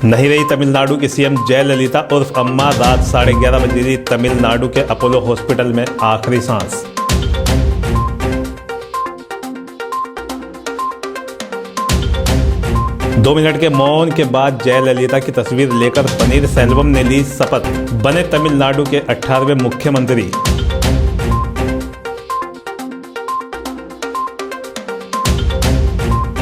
नहीं रही तमिलनाडु की सीएम जयललिता उर्फ अम्मा। रात 11:30 बजे दी तमिलनाडु के अपोलो हॉस्पिटल में आखिरी सांस। दो मिनट के मौन के बाद जयललिता की तस्वीर लेकर पनीरसेल्वम ने ली शपथ, बने तमिलनाडु के 18वें मुख्यमंत्री।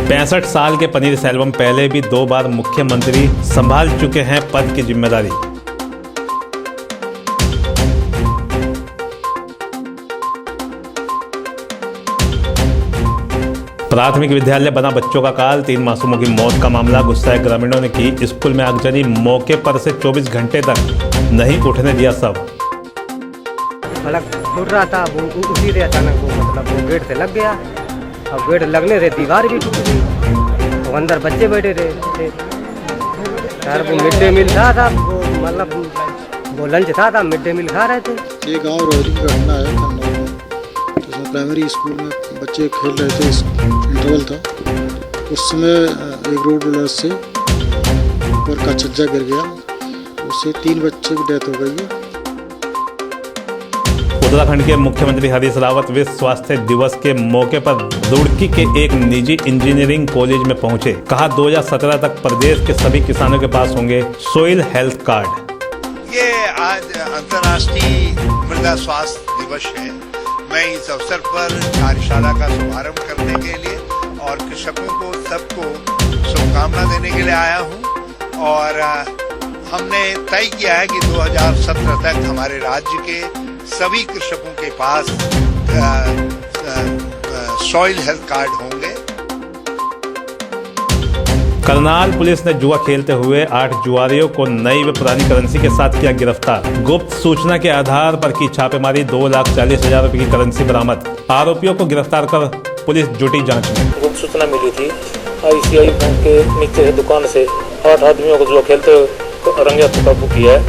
पैंसठ साल के पनीरसेल्वम पहले भी 2 बार मुख्यमंत्री संभाल चुके हैं पद की जिम्मेदारी। प्राथमिक विद्यालय बना बच्चों का काल, 3 मासूमों की मौत का मामला। गुस्साए ग्रामीणों ने की स्कूल में आगजनी, मौके पर से 24 घंटे तक नहीं उठने दिया सब। फलक टूट रहा था, उसी से अचानक वो गेट से लग गया। अब गेट लगने से दीवार भी टूट गई, तो अंदर बच्चे बैठे थे। सर वो मिड डे मील था वो मतलब वो लंच था मिड डे मील खा रहे थे। ये गाँव रोहरी की घटना है कन्नौज में, जिसमें प्राइमरी स्कूल में बच्चे खेल रहे थे, इंटरवल था। उस समय एक रोड रोलर से ऊपर का छज्जा गिर गया, उससे 3 बच्चे की डेथ हो गई है। उत्तराखंड के मुख्यमंत्री हरीश रावत विश्व स्वास्थ्य दिवस के मौके पर रुड़की के एक निजी इंजीनियरिंग कॉलेज में पहुंचे। कहा 2017 तक प्रदेश के सभी किसानों के पास होंगे सोइल हेल्थ कार्ड। ये आज अंतर्राष्ट्रीय मृदा स्वास्थ्य दिवस है। मैं इस अवसर पर कार्यशाला का शुभारंभ करने के लिए और कृषकों को सबको शुभकामना देने के लिए आया हूं। और हमने तय किया है कि 2017 तक हमारे राज्य के सभी कृषकों के पास सॉइल हेल्थ कार्ड होंगे। करनाल पुलिस ने जुआ खेलते हुए 8 जुआरियों को नई व पुरानी करेंसी के साथ किया गिरफ्तार। गुप्त सूचना के आधार पर की छापेमारी, 2,40,000 रुपए की करेंसी बरामद। आरोपियों को गिरफ्तार कर पुलिस जुटी जांच में। गुप्त सूचना मिली थी ICI बैंक के नीचे दुकान से 8 आदमियों को जुआ खेलते हुए रंगे हाथों काबू किया है,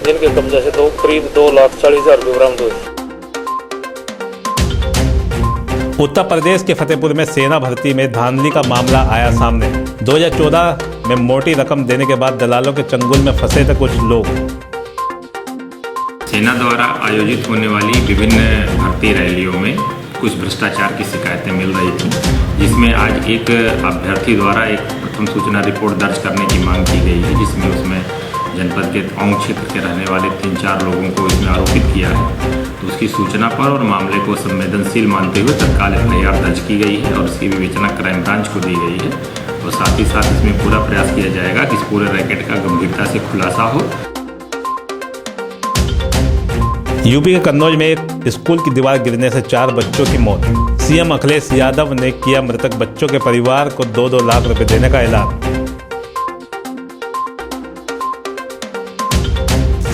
जिनके कब्जे से करीब 2,40,000 रुपए बरामद हुए। उत्तर प्रदेश के फतेहपुर में सेना भर्ती में धांधली का मामला आया सामने। 2014 में मोटी रकम देने के बाद दलालों के चंगुल में फंसे थे कुछ लोग। सेना द्वारा आयोजित होने वाली विभिन्न भर्ती रैलियों में कुछ भ्रष्टाचार की शिकायतें मिल रही थी, जिसमें आज एक अभ्यर्थी द्वारा एक प्रथम सूचना रिपोर्ट दर्ज करने की मांग की गई है, जिसमें उसमें जनपद के औंग क्षेत्र के रहने वाले 3-4 लोगों को इसमें आरोपित किया है। तो उसकी सूचना पर और मामले को संवेदनशील मानते हुए तत्काल FIR दर्ज की गई है और उसकी विवेचना क्राइम ब्रांच को दी गई है। और साथ ही साथ इसमें पूरा प्रयास किया जाएगा कि इस पूरे रैकेट का गंभीरता से खुलासा हो। यूपी के कन्नौज में एक स्कूल की दीवार गिरने से 4 बच्चों की मौत। सीएम अखिलेश यादव ने किया मृतक बच्चों के परिवार को 2-2 लाख रुपए देने का ऐलान।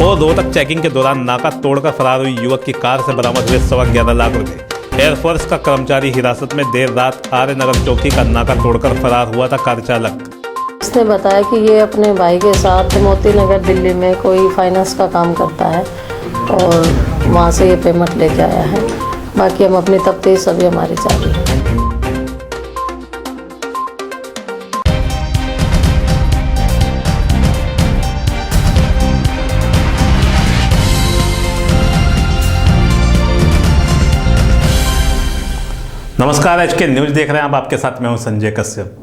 और रोहतक चेकिंग के दौरान नाका तोड़कर फरार हुई युवक की कार से बरामद हुए 11.25 लाख रुपए। एयरफोर्स का कर्मचारी हिरासत में, देर रात आर्य नगर चौकी का नाका तोड़कर फरार हुआ था कार चालक। उसने बताया कि ये अपने भाई के साथ मोती नगर दिल्ली में कोई फाइनेंस का काम करता है और वहाँ से ये पेमेंट लेके आया है। बाकी हम अपनी तफ्तीश अभी हमारी चालू है। नमस्कार, HK न्यूज देख रहे हैं आप। आपके साथ मैं हूं संजय कश्यप।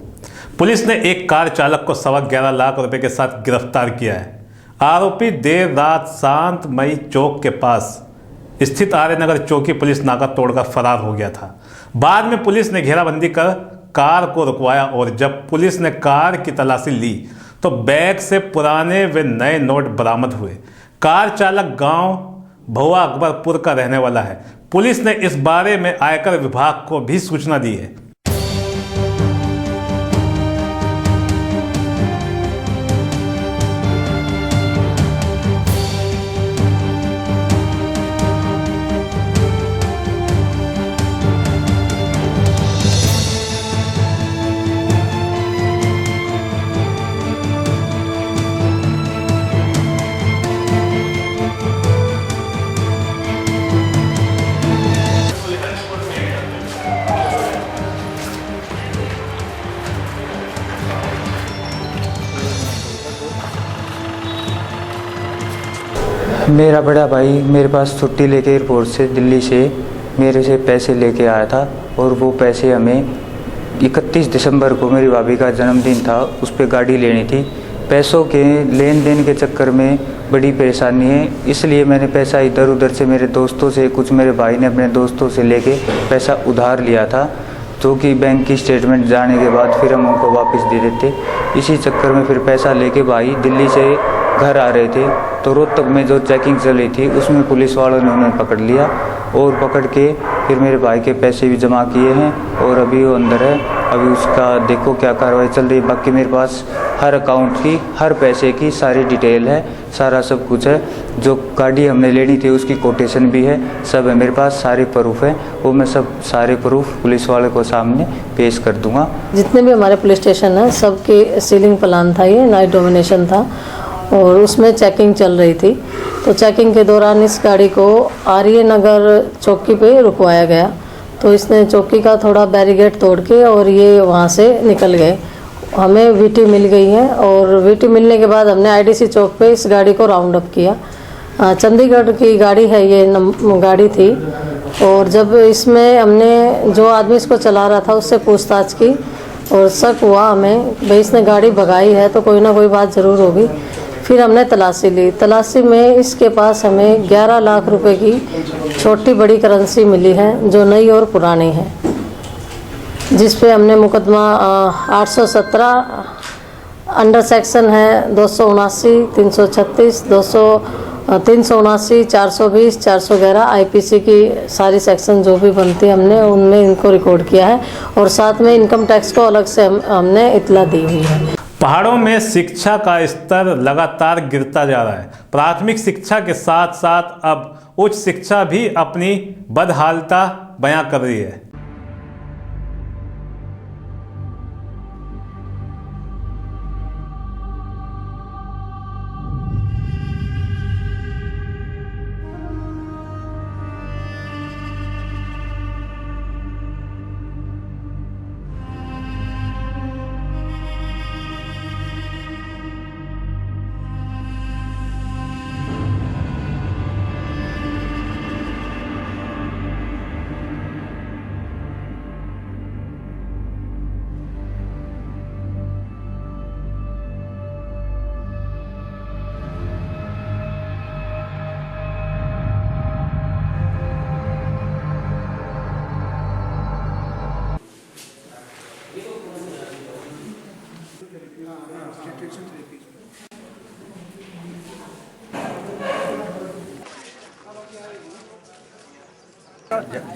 पुलिस ने एक कार चालक को 11.25 लाख रुपए के साथ गिरफ्तार किया है। आरोपी देर रात शांतमई चौक के पास स्थित आर्यनगर चौकी पुलिस नाका तोड़कर फरार हो गया था। बाद में पुलिस ने घेराबंदी कर कार को रुकवाया और जब पुलिस ने कार की तलाशी ली तो बैग से पुराने व नए नोट बरामद हुए। कार चालक गांव भुआ अकबरपुर का रहने वाला है। पुलिस ने इस बारे में आयकर विभाग को भी सूचना दी है। मेरा बड़ा भाई मेरे पास छुट्टी लेके एयरपोर्ट से दिल्ली से मेरे से पैसे लेके आया था और वो पैसे हमें 31 दिसंबर को मेरी भाभी का जन्मदिन था, उस पर गाड़ी लेनी थी। पैसों के लेन देन के चक्कर में बड़ी परेशानी है, इसलिए मैंने पैसा इधर उधर से मेरे दोस्तों से, कुछ मेरे भाई ने अपने दोस्तों से लेके पैसा उधार लिया था, जो कि बैंक की स्टेटमेंट जाने के बाद फिर हम उनको वापस दे देते। इसी चक्कर में फिर पैसा लेके भाई दिल्ली से घर आ रहे थे तो रोहतक में जो चेकिंग चल रही थी उसमें पुलिस वालों ने उन्हें पकड़ लिया और पकड़ के फिर मेरे भाई के पैसे भी जमा किए हैं और अभी वो अंदर है। अभी उसका देखो क्या कार्रवाई चल रही है। बाकी मेरे पास हर अकाउंट की, हर पैसे की सारी डिटेल है, सारा सब कुछ है। जो गाड़ी हमने लेनी थी उसकी कोटेशन भी है, सब है मेरे पास, सारे प्रूफ है। वो मैं सब सारे प्रूफ पुलिस वाले को सामने पेश कर दूंगा। जितने भी हमारे पुलिस स्टेशन है सबके सीलिंग प्लान था, ये नाइट डोमिनेशन था और उसमें चेकिंग चल रही थी। तो चेकिंग के दौरान इस गाड़ी को आर्य नगर चौकी पे रुकवाया गया, तो इसने चौकी का थोड़ा बैरिकेड तोड़ के और ये वहाँ से निकल गए। हमें वीटी मिल गई है और वीटी मिलने के बाद हमने आईडीसी चौक पे इस गाड़ी को राउंड अप किया। चंडीगढ़ की गाड़ी है, ये गाड़ी थी। और जब इसमें हमने जो आदमी इसको चला रहा था उससे पूछताछ की और शक हुआ हमें भाई इसने गाड़ी भगाई है तो कोई ना कोई बात ज़रूर होगी। फिर हमने तलाशी ली। तलाशी में इसके पास हमें 11 लाख रुपए की छोटी बड़ी करेंसी मिली है जो नई और पुरानी है, जिस पे हमने मुकदमा 817 अंडर सेक्शन है 279, 336, 379, 420, 411 आईपीसी की सारी सेक्शन जो भी बनती है हमने उनमें इनको रिकॉर्ड किया है और साथ में इनकम टैक्स को अलग से हमने इतला दी हुई है। पहाड़ों में शिक्षा का स्तर लगातार गिरता जा रहा है। प्राथमिक शिक्षा के साथ साथ अब उच्च शिक्षा भी अपनी बदहालता बयां कर रही है।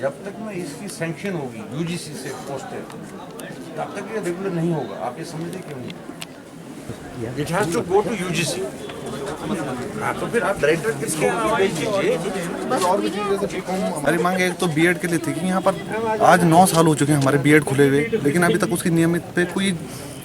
जब तक ना इसकी सैंक्शन होगी यूजीसी से पोस्टेड तब तक ये रेगुलर नहीं होगा। आप ये समझते क्यों नहीं? It has to go to UGC. तो फिर आप डायरेक्टर किसको भेज दीजिए। और भी चीज़ें हमारी मांग एक तो बीएड के लिए थी कि यहाँ पर आज 9 साल हो चुके हैं हमारे बीएड खुले हुए, लेकिन अभी तक उसकी नियमित पे कोई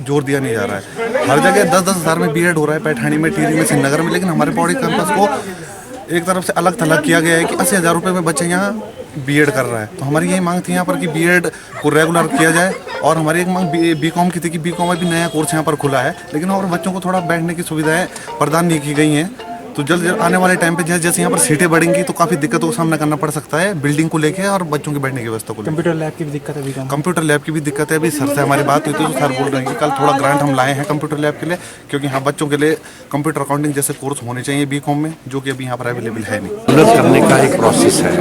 जोर दिया नहीं जा रहा है। हर जगह 10-10 हज़ार में बीएड हो रहा है, पैठानी में, टिहरी में, श्रीनगर में, लेकिन हमारे पौड़ी कैंपस को एक तरफ से अलग थलग किया गया है कि 80,000 रुपये में बच्चे यहाँ बीएड कर रहा है। तो हमारी यही मांग थी यहाँ पर कि बीएड को रेगुलर किया जाए। और हमारी एक मांग बीकॉम की थी कि बीकॉम में भी नया कोर्स यहाँ पर खुला है, लेकिन और बच्चों को थोड़ा बैठने की सुविधाएं प्रदान नहीं की गई हैं। तो जल्द आने वाले टाइम पे जैसे जैसे यहाँ पर सीटें बढ़ेंगी तो काफ़ी दिक्कतों का सामना करना पड़ सकता है बिल्डिंग को लेके और बच्चों के बैठने की व्यवस्था को लेकर। कंप्यूटर लैब की भी दिक्कत है। कंप्यूटर लैब की भी दिक्कत है। अभी सर से हमारी बात हुई थी तो सर बोल रहे हैं कि कल थोड़ा ग्रांट हम लाए हैं कंप्यूटर लैब के लिए, क्योंकि यहाँ बच्चों के लिए कंप्यूटर अकाउंटिंग जैसे कोर्स होने चाहिए बीकॉम में, जो कि अभी यहाँ पर अवेलेबल है नहीं। रेगुलर करने का एक प्रोसेस है,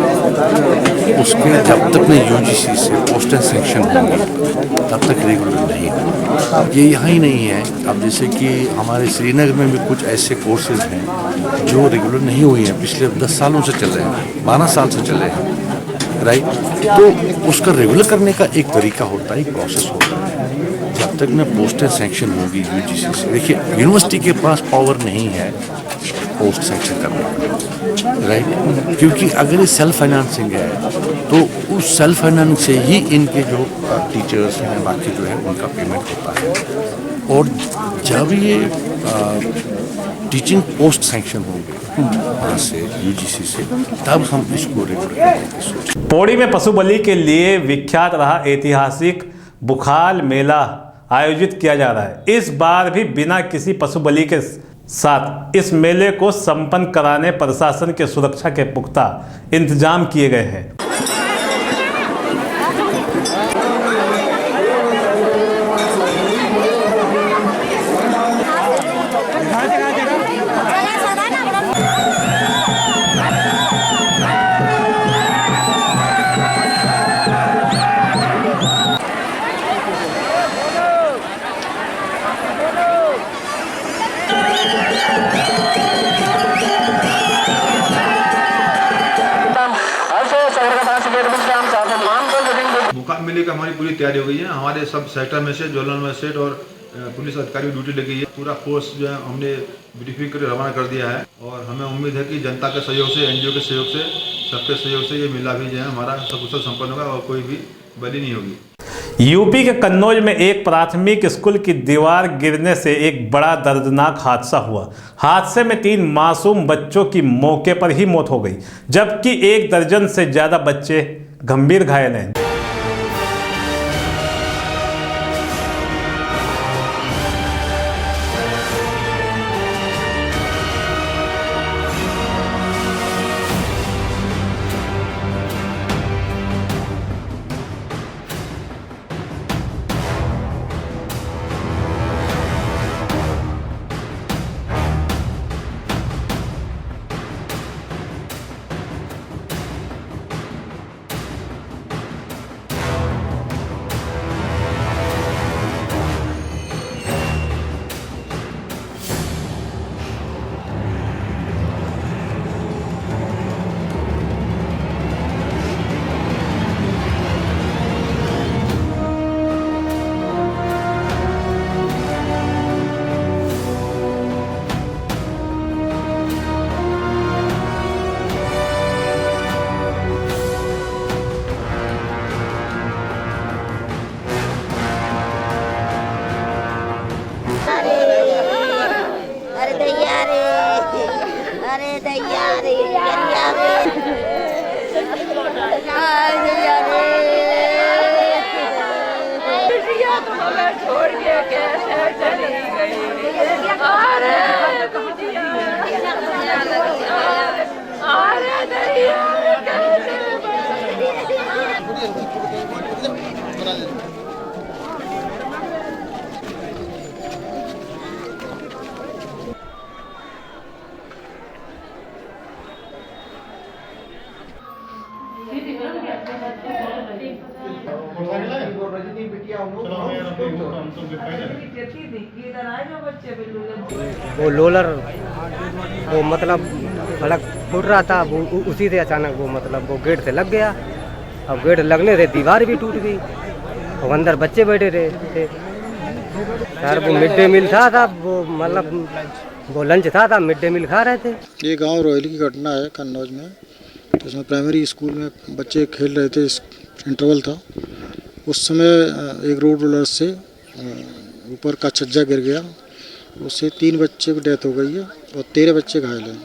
उसके जब तक नहीं यूजीसी से पोस्टेड सैंक्शन होंगे तब तक रेगुलर नहीं होगा। ये यहाँ ही नहीं है। अब जैसे कि हमारे श्रीनगर में भी कुछ ऐसे कोर्सेज हैं जो रेगुलर नहीं हुई हैं, पिछले 10 सालों से चल रहे हैं, 12 साल से चल रहे हैं, राइट। तो उसका रेगुलर करने का एक तरीका होता है, एक प्रोसेस होता है। जब तक न पोस्टेड सैंक्शन होगी यूजीसी से, देखिए यूनिवर्सिटी के पास पावर नहीं है पोस्ट सैंक्शन करने का, राइट, क्योंकि अगर ये सेल्फ फाइनेंसिंग है तो उस सेल्फ फाइनेंस से ही इनके जो टीचर्स हैं बाकी जो है उनका पेमेंट होता है। और जब ये टीचिंग पोस्ट सैंक्शन होंगे वहाँ से यूजीसी से, तब हम इसको रेगुलर करने की सोच। पौड़ी में पशु बलि के लिए विख्यात रहा ऐतिहासिक बुखाल मेला आयोजित किया जा रहा है। इस बार भी बिना किसी पशु बलि के साथ इस मेले को संपन्न कराने प्रशासन के सुरक्षा के पुख्ता इंतजाम किए गए हैं। मुकाम मेले का हमारी पूरी तैयारी हो गई है। हमारे सब सेक्टर में से जोनल मजिस्ट्रेट और पुलिस अधिकारी ड्यूटी लगी है। पूरा फोर्स जो है हमने ब्रीफिंग करके रवाना कर दिया है और हमें उम्मीद है कि जनता के सहयोग से, एनजीओ के सहयोग से, सबके सहयोग से ये मेला भी जो है हमारा सकुशल संपन्न होगा और कोई भी बलि नहीं होगी। यूपी के कन्नौज में एक प्राथमिक स्कूल की दीवार गिरने से एक बड़ा दर्दनाक हादसा हुआ। हादसे में 3 मासूम बच्चों की मौके पर ही मौत हो गई, जबकि 1 दर्जन से ज्यादा बच्चे गंभीर घायल हैं। वो लोलर वो मतलब सड़क फूट रहा था, वो उसी से अचानक वो मतलब वो गेट से लग गया। अब गेट लगने से दीवार भी टूट गई और अंदर बच्चे बैठे थे। सर वो मिड डे मील था वो मतलब वो लंच था मिड डे मील खा रहे थे। ये गांव रोहली की घटना है कन्नौज में। तो इसमें प्राइमरी स्कूल में बच्चे खेल रहे थे, इंटरवल था। उस समय एक रोड रोलर से ऊपर का छज्जा गिर गया, उससे 3 बच्चे की डेथ हो गई है और 13 बच्चे घायल हैं।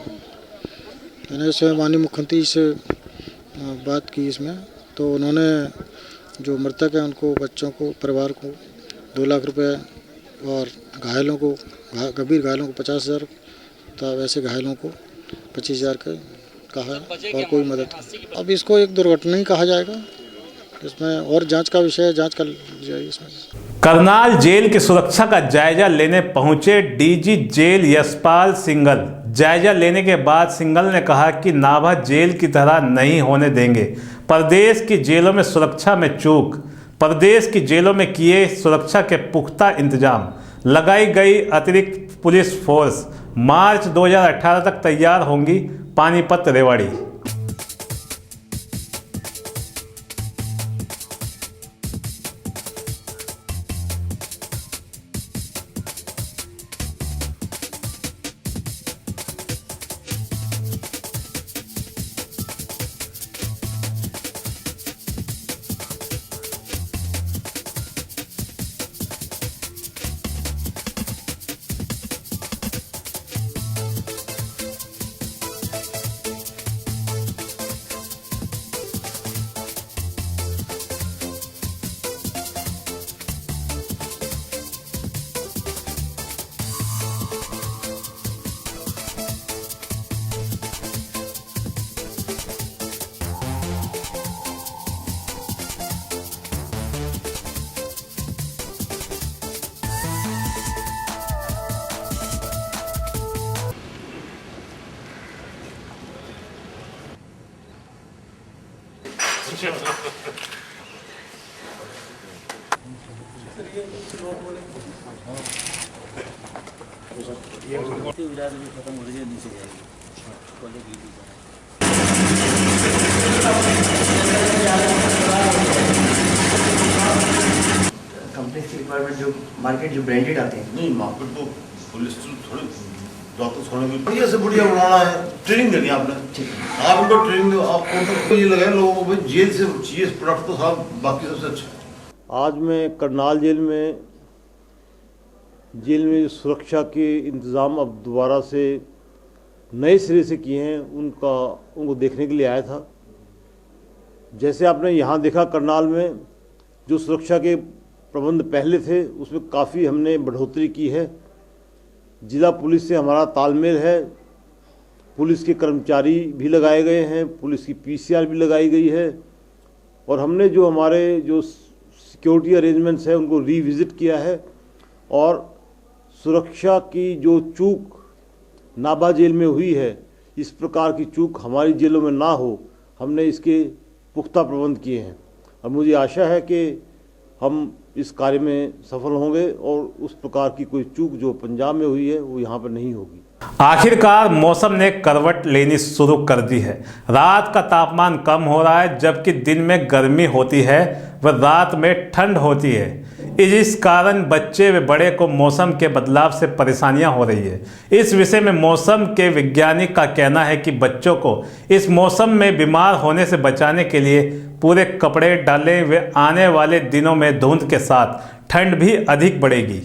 मैंने इसमें माननीय मुख्यमंत्री से बात की इसमें, तो उन्होंने जो मृतक हैं उनको, बच्चों को, परिवार को 2 लाख रुपए और घायलों को, गंभीर घायलों को 50,000 तथा वैसे घायलों को 25,000 का कहा है और कोई मदद। अब इसको एक दुर्घटना ही कहा जाएगा, इसमें और जांच का विषय है, जांच कर जाएगी इसमें। करनाल जेल की सुरक्षा का जायजा लेने पहुंचे डीजी जेल यशपाल सिंघल। जायजा लेने के बाद सिंघल ने कहा कि नाभा जेल की तरह नहीं होने देंगे। प्रदेश की जेलों में सुरक्षा में चूक, प्रदेश की जेलों में किए सुरक्षा के पुख्ता इंतजाम, लगाई गई अतिरिक्त पुलिस फोर्स। मार्च 2018 तक तैयार होंगी पानीपत रेवाड़ी। कंपनी की रिक्वायरमेंट जो मार्केट जो ब्रांडेड आते हैं नहीं, मार्केट तो पुलिस थोड़ी जाता छोड़ने की बढ़िया से बढ़िया बनाना है। ट्रेनिंग देनी है आपने, आप उनको ट्रेनिंग दो। आप तो ये लगाए लोगों को भाई जेल से चाहिए प्रोडक्ट तो साहब बाकी सबसे अच्छा। आज मैं करनाल जेल में सुरक्षा के इंतज़ाम अब दोबारा से नए सिरे से किए हैं उनको देखने के लिए आया था। जैसे आपने यहाँ देखा करनाल में जो सुरक्षा के प्रबंध पहले थे उसमें काफ़ी हमने बढ़ोतरी की है। जिला पुलिस से हमारा तालमेल है, पुलिस के कर्मचारी भी लगाए गए हैं, पुलिस की पीसीआर भी लगाई गई है और हमने जो हमारे जो सिक्योरिटी अरेंजमेंट्स हैं उनको रीविज़िट किया है और सुरक्षा की जो चूक नाभा जेल में हुई है इस प्रकार की चूक हमारी जेलों में ना हो, हमने इसके पुख्ता प्रबंध किए हैं और मुझे आशा है कि हम इस कार्य में सफल होंगे और उस प्रकार की कोई चूक जो पंजाब में हुई है वो यहाँ पर नहीं होगी। आखिरकार मौसम ने करवट लेनी शुरू कर दी है। रात का तापमान कम हो रहा है जबकि दिन में गर्मी होती है व रात में ठंड होती है। इस कारण बच्चे व बड़े को मौसम के बदलाव से परेशानियां हो रही है। इस विषय में मौसम के वैज्ञानिक का कहना है कि बच्चों को इस मौसम में बीमार होने से बचाने के लिए पूरे कपड़े डालें व आने वाले दिनों में धुंध के साथ ठंड भी अधिक बढ़ेगी।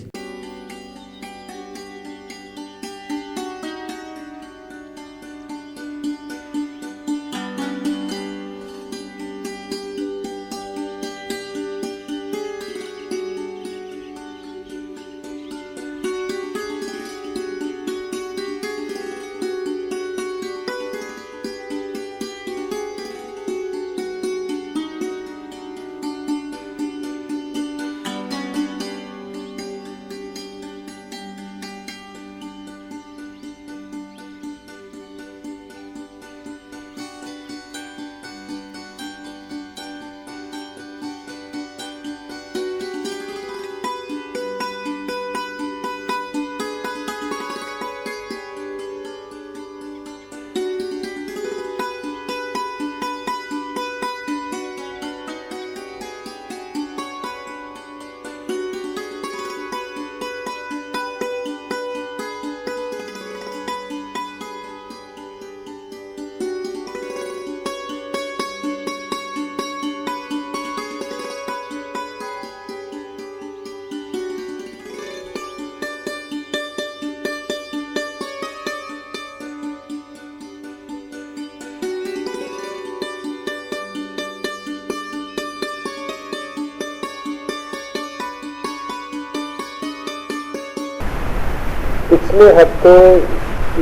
पिछले हफ्ते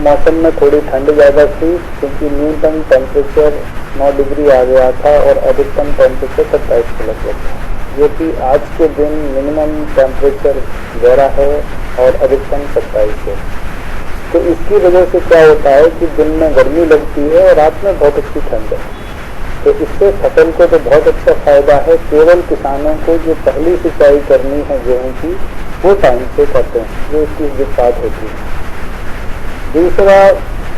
मौसम में थोड़ी ठंड ज़्यादा थी क्योंकि न्यूनतम टेम्परेचर 9 डिग्री आ गया था और अधिकतम टेम्परेचर 27 के लगभग था, जो कि आज के दिन मिनिमम टेम्परेचर 11 है और अधिकतम 27 है। तो इसकी वजह से क्या होता है कि दिन में गर्मी लगती है और रात में बहुत अच्छी ठंड है। तो इससे फसल को तो बहुत अच्छा फायदा है। केवल किसानों को जो पहली सिंचाई करनी है गेहूँ की वो टाइम से करते हैं, जो इसकी दिक्कत होती है। दूसरा,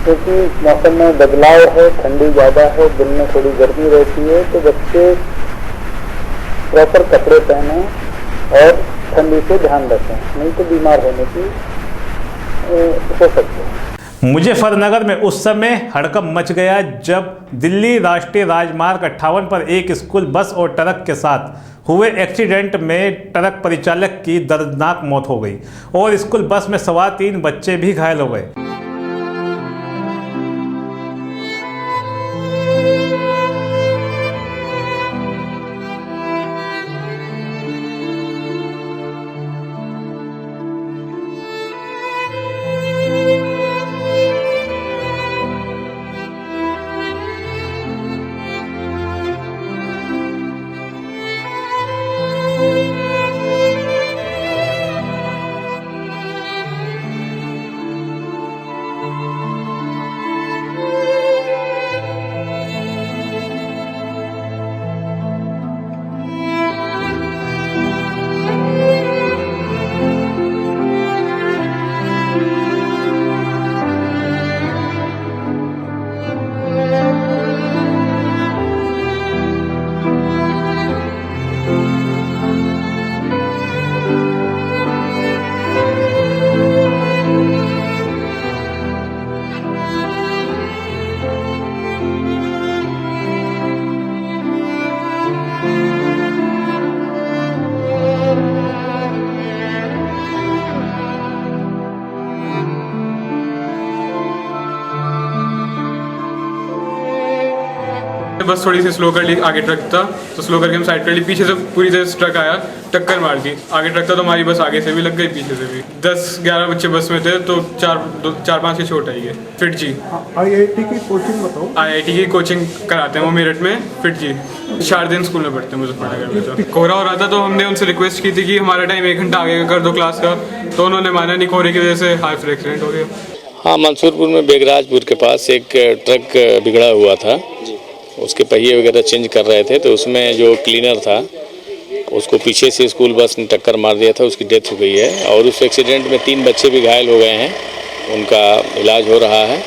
क्योंकि मौसम में बदलाव है, ठंडी ज़्यादा है, दिन में थोड़ी गर्मी रहती है, तो बच्चे प्रॉपर कपड़े पहने और ठंडी से ध्यान रखें, नहीं तो बीमार होने की हो सकते हैं। मुजफ्फरनगर में उस समय हड़कंप मच गया जब दिल्ली राष्ट्रीय राजमार्ग 58 पर एक स्कूल बस और ट्रक के साथ हुए एक्सीडेंट में ट्रक परिचालक की दर्दनाक मौत हो गई और स्कूल बस में सवार 3 बच्चे भी घायल हो गए। बस थोड़ी सी स्लो कर ली, आगे ट्रक था तो स्लो करके हम साइड कर ली, पीछे से पूरी तरह से ट्रक आया, टक्कर मार दी। आगे ट्रक था तो हमारी बस आगे से भी लग गई, पीछे से भी। 10-11 बच्चे बस में थे तो 4-5 की चोट आई है। फिट जी। IIT की कोचिंग बताओ। IIT की कोचिंग कराते हैं वो मेरठ में। फिट जी शारदेन स्कूल में पढ़ते हैं मुजफ्फरनगर में। तो कोहरा हो रहा था तो हमने उनसे रिक्वेस्ट की थी कि हमारा टाइम 1 घंटा आगे कर दो क्लास का, तो उन्होंने माना नहीं। कोहरे की वजह से हादसा एक्सीडेंट हो गया। हाँ, मंसूरपुर में बेगराजपुर के पास एक ट्रक बिगड़ा हुआ था, उसके पहिए वगैरह चेंज कर रहे थे तो उसमें जो क्लीनर था उसको पीछे से स्कूल बस ने टक्कर मार दिया था, उसकी डेथ हो गई है। और उस एक्सीडेंट में 3 बच्चे भी घायल हो गए हैं, उनका इलाज हो रहा है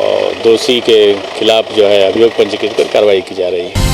और दोषी के खिलाफ जो है अभियोग पंजीकृत कर कार्रवाई की जा रही है।